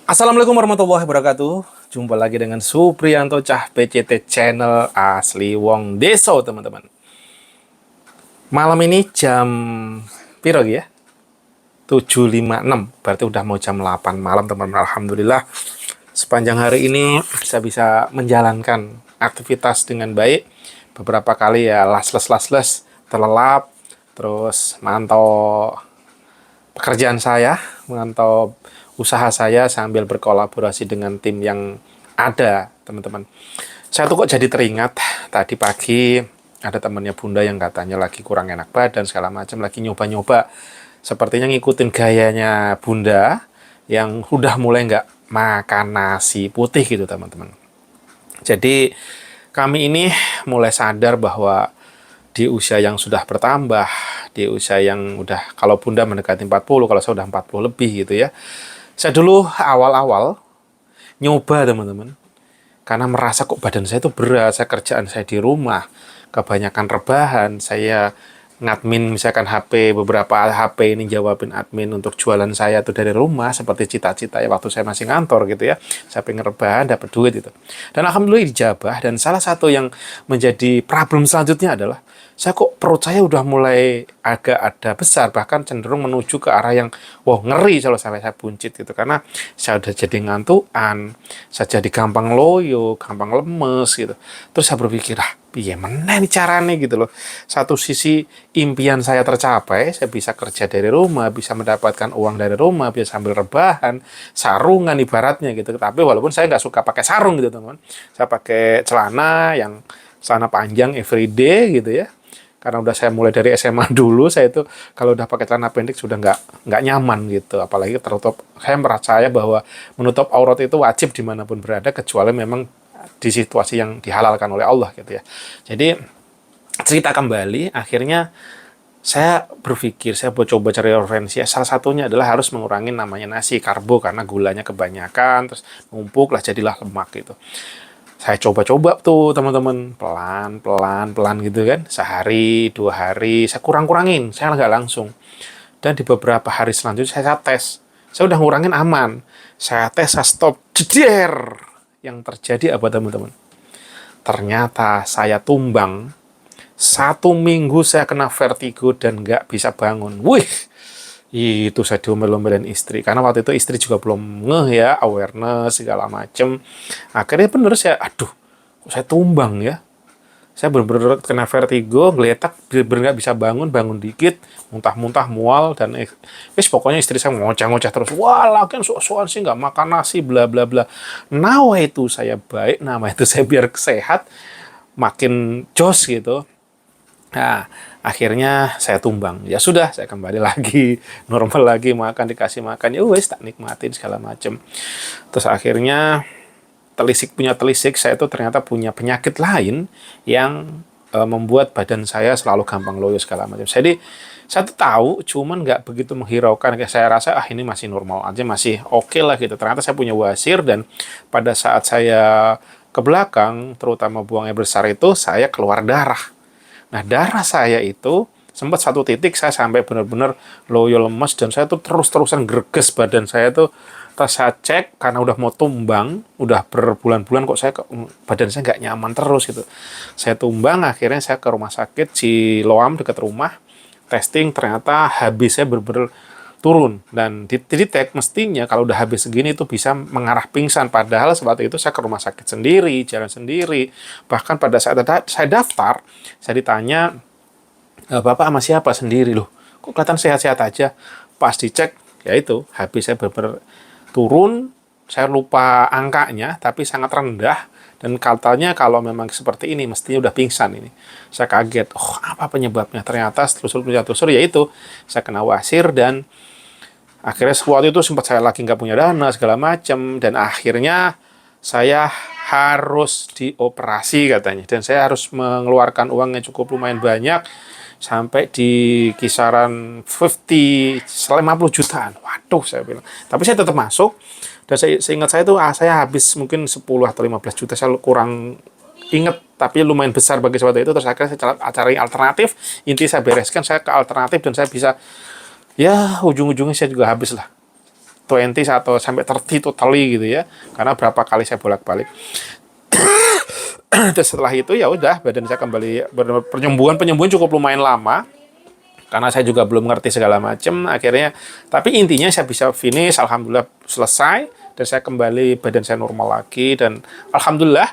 Assalamualaikum warahmatullahi wabarakatuh. Jumpa lagi dengan Supriyanto Cah PCT Channel Asli Wong Deso, teman-teman. Malam ini jam piro ya? 7.56. Berarti udah mau jam 8 malam, teman-teman. Alhamdulillah sepanjang hari ini bisa menjalankan aktivitas dengan baik. Beberapa kali ya lasles terlelap, terus mantau pekerjaan saya, memantau usaha saya sambil berkolaborasi dengan tim yang ada, teman-teman. Saya tuh kok jadi teringat tadi pagi ada temannya Bunda yang katanya lagi kurang enak badan segala macam, lagi nyoba-nyoba sepertinya ngikutin gayanya Bunda yang udah mulai nggak makan nasi putih gitu, teman-teman. Jadi kami ini mulai sadar bahwa di usia yang sudah bertambah, di usia yang udah, kalau Bunda mendekati 40, kalau saya udah 40 lebih gitu ya. Saya dulu awal-awal nyoba, teman-teman, karena merasa kok badan saya itu berat, saya kerjaan saya di rumah, kebanyakan rebahan, saya ngadmin misalkan HP, beberapa HP ini jawabin admin untuk jualan saya tuh dari rumah, seperti cita-cita ya waktu saya masih ngantor gitu ya, saya pengen rebahan, dapat duit gitu. Dan alhamdulillah dijabah, dan salah satu yang menjadi problem selanjutnya adalah, saya kok perut saya udah mulai agak ada besar, bahkan cenderung menuju ke arah yang wah ngeri kalau sampai saya buncit gitu, karena saya udah jadi ngantuan, saya jadi gampang loyo, gampang lemes gitu. Terus saya berpikir, piye meneh nih caranya gitu loh. Satu sisi impian saya tercapai, saya bisa kerja dari rumah, bisa mendapatkan uang dari rumah, bisa sambil rebahan, sarungan ibaratnya gitu. Tapi walaupun saya nggak suka pakai sarung gitu, teman-teman, saya pakai celana panjang everyday gitu ya, karena udah saya mulai dari SMA dulu, saya itu kalau udah pakai celana pendek sudah nggak nyaman gitu, apalagi tertutup. Saya percaya bahwa menutup aurat itu wajib dimanapun berada, kecuali memang di situasi yang dihalalkan oleh Allah gitu ya. Jadi cerita kembali, akhirnya saya berpikir, saya coba cari referensi, salah satunya adalah harus mengurangi namanya nasi, karbo, karena gulanya kebanyakan, terus numpuk lah, jadilah lemak gitu. Saya coba-coba tuh, teman-teman, pelan gitu kan, sehari 2 hari saya kurang-kurangin, saya nggak langsung. Dan di beberapa hari selanjutnya saya tes, saya udah ngurangin aman, saya tes, saya stop, jeder. Yang terjadi apa, teman-teman? Ternyata saya tumbang. 1 minggu saya kena vertigo dan nggak bisa bangun. Wih, itu saya diomel-omelin istri, karena waktu itu istri juga belum ngeh ya, awareness segala macem. Akhirnya bener saya, aduh, kok saya tumbang ya, saya bener-bener kena vertigo, geletak, bener-bener nggak bisa bangun, bangun dikit muntah-muntah, mual, dan pokoknya istri saya ngoceh-ngoceh terus, wah lagian soal sih nggak makan nasi bla bla bla. Nama itu saya baik, nama itu saya biar sehat, makin jos gitu. Nah, akhirnya saya tumbang. Ya sudah, saya kembali lagi normal lagi, makan, dikasih makan, ya wes tak nikmatin segala macem. Terus akhirnya telisik, saya itu ternyata punya penyakit lain yang membuat badan saya selalu gampang loyo segala macam. Jadi saya tuh tahu, cuman nggak begitu menghiraukan. Kayak saya rasa ini masih normal aja, masih oke lah gitu. Ternyata saya punya wasir, dan pada saat saya ke belakang, terutama buang air besar itu, saya keluar darah. Nah, darah saya itu sempat satu titik saya sampai benar-benar loyo, lemes, dan saya tuh terus-terusan greges badan saya tuh. Pas saya cek, karena udah mau tumbang, udah berbulan-bulan kok badan saya nggak nyaman terus gitu. Saya tumbang, akhirnya saya ke rumah sakit Siloam dekat rumah, testing, ternyata HB saya benar-benar turun, dan didetek mestinya kalau udah habis segini itu bisa mengarah pingsan. Padahal sebab itu saya ke rumah sakit sendiri, jalan sendiri. Bahkan pada saat saya daftar, saya ditanya, Bapak sama siapa? Sendiri loh, kok kelihatan sehat-sehat aja. Pas dicek, ya itu HB saya benar-benar turun. Saya lupa angkanya, tapi sangat rendah. Dan katanya kalau memang seperti ini, mestinya udah pingsan ini. Saya kaget, apa penyebabnya? Ternyata telusur, yaitu saya kena wasir, dan akhirnya waktu itu sempat saya lagi nggak punya dana, segala macam. Dan akhirnya saya harus dioperasi katanya. Dan saya harus mengeluarkan uang yang cukup lumayan banyak, sampai di kisaran 50 jutaan. Waduh, saya bilang. Tapi saya tetap masuk. Dan seingat saya itu saya habis mungkin 10 atau 15 juta, saya kurang inget, tapi lumayan besar bagi sesuatu itu. Terus akhirnya saya cari alternatif, inti saya bereskan, saya ke alternatif, dan saya bisa, ya ujung-ujungnya saya juga habis lah. 20 atau sampai 30 totally gitu ya. Karena berapa kali saya bolak-balik. Terus setelah itu ya udah badan saya kembali penyembuhan cukup lumayan lama karena saya juga belum ngerti segala macam akhirnya, tapi intinya saya bisa finish, alhamdulillah selesai dan saya kembali badan saya normal lagi dan alhamdulillah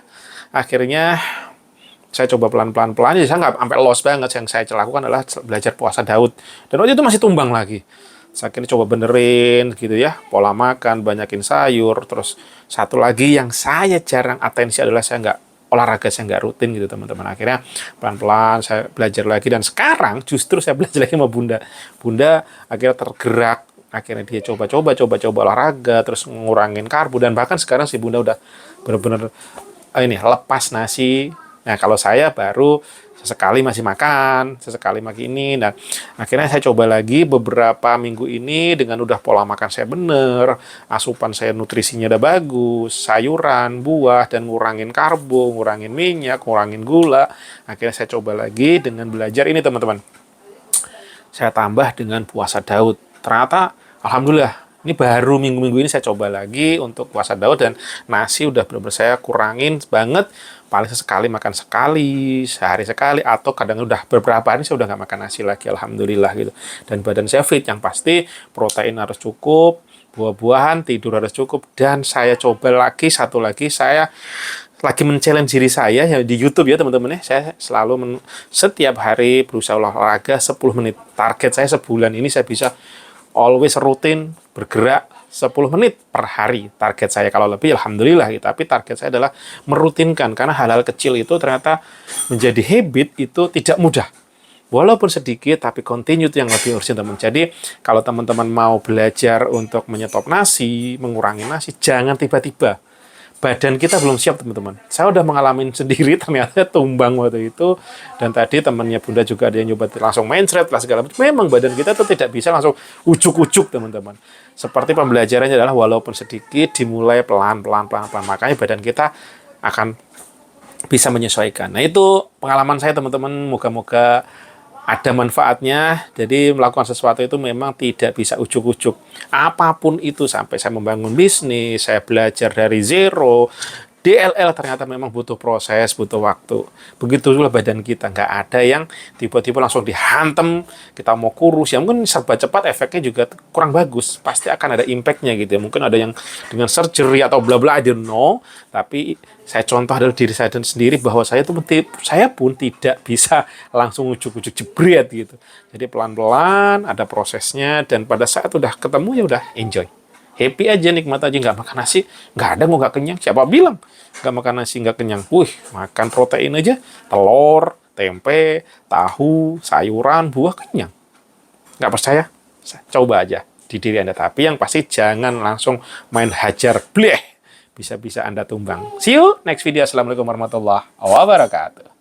akhirnya saya coba pelan-pelan jadi saya nggak sampai loss banget. Yang saya lakukan adalah belajar puasa Daud dan waktu itu masih tumbang lagi. Saya akhirnya coba benerin gitu ya, pola makan, banyakin sayur. Terus satu lagi yang saya jarang atensi adalah saya nggak olahraga, saya nggak rutin gitu teman-teman. Akhirnya pelan-pelan saya belajar lagi dan sekarang justru saya belajar lagi sama Bunda akhirnya tergerak, akhirnya dia coba olahraga, terus ngurangin karbo dan bahkan sekarang si Bunda udah bener-bener ini lepas nasi. Nah kalau saya baru sesekali masih makan, sesekali makan ini. Nah, akhirnya saya coba lagi beberapa minggu ini dengan udah pola makan saya bener, asupan saya nutrisinya udah bagus, sayuran, buah, dan ngurangin karbo, ngurangin minyak, ngurangin gula. Akhirnya saya coba lagi dengan belajar ini teman-teman. Saya tambah dengan puasa Daud. Ternyata, alhamdulillah, ini baru minggu-minggu ini saya coba lagi untuk puasa Daud dan nasi udah benar-benar saya kurangin banget. Paling sekali makan sekali, sehari sekali, atau kadang udah beberapa hari saya udah nggak makan nasi lagi, alhamdulillah gitu. Dan badan saya fit, yang pasti protein harus cukup, buah-buahan, tidur harus cukup, dan saya coba lagi, satu lagi, saya lagi men-challenge diri saya ya di YouTube ya teman-teman ya. Saya selalu setiap hari berusaha olahraga 10 menit. Target saya sebulan ini saya bisa always rutin bergerak 10 menit per hari. Target saya kalau lebih alhamdulillah gitu. Tapi target saya adalah merutinkan karena hal-hal kecil itu ternyata menjadi habit itu tidak mudah. Walaupun sedikit tapi continue itu yang lebih urgent teman. Jadi kalau teman-teman mau belajar untuk menyetop nasi, mengurangi nasi, jangan tiba-tiba. Badan kita belum siap teman-teman. Saya udah mengalami sendiri ternyata tumbang waktu itu. Dan tadi temannya Bunda juga ada yang nyoba langsung mindset lah segala macam. Memang badan kita tuh tidak bisa langsung ujuk-ujuk teman-teman. Seperti pembelajarannya adalah walaupun sedikit dimulai pelan-pelan. Makanya badan kita akan bisa menyesuaikan. Nah itu pengalaman saya teman-teman. Moga-moga ada manfaatnya. Jadi melakukan sesuatu itu memang tidak bisa ujuk-ujuk. Apapun itu, sampai saya membangun bisnis, saya belajar dari zero, DLL ternyata memang butuh proses, butuh waktu. Begitu juga badan kita, nggak ada yang tiba-tiba langsung dihantem, kita mau kurus, ya mungkin serba cepat efeknya juga kurang bagus. Pasti akan ada impact-nya gitu ya. Mungkin ada yang dengan surgery atau bla bla, I don't know. Tapi saya contoh dari diri saya sendiri bahwa saya pun tidak bisa langsung ujuk-ujuk jebret gitu. Jadi pelan-pelan ada prosesnya dan pada saat udah ketemu ya udah enjoy. Happy aja, nikmat aja, nggak makan nasi, nggak ada, nggak kenyang. Siapa bilang nggak makan nasi nggak kenyang? Makan protein aja, telur, tempe, tahu, sayuran, buah kenyang. Nggak percaya? Coba aja di diri Anda. Tapi yang pasti jangan langsung main hajar, bleh. Bisa-bisa Anda tumbang. See you next video. Assalamualaikum warahmatullahi wabarakatuh.